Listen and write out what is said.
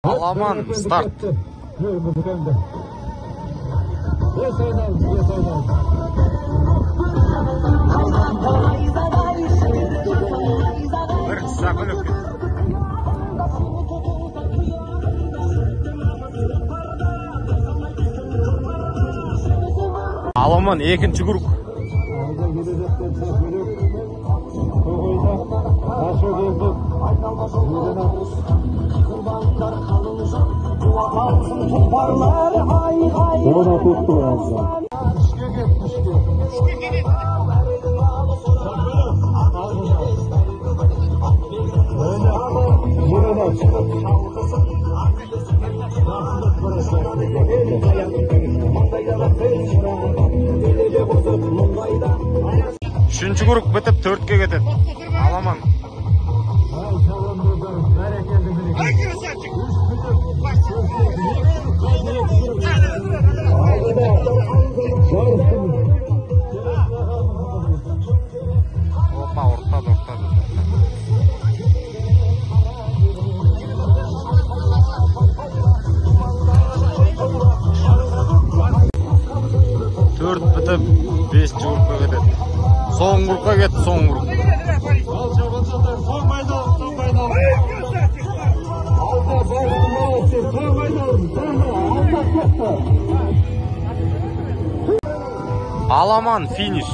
Аламан, старт. Бірінші сақын өпкен. Аламан, екінші круг. Üçüncü grup bitip 4'e ketedi. Alamан. Опа, ортады. Төрт бітіп, 5-ші группа кетеді. Соң группа кетті, соң группа. Аламан, финиш.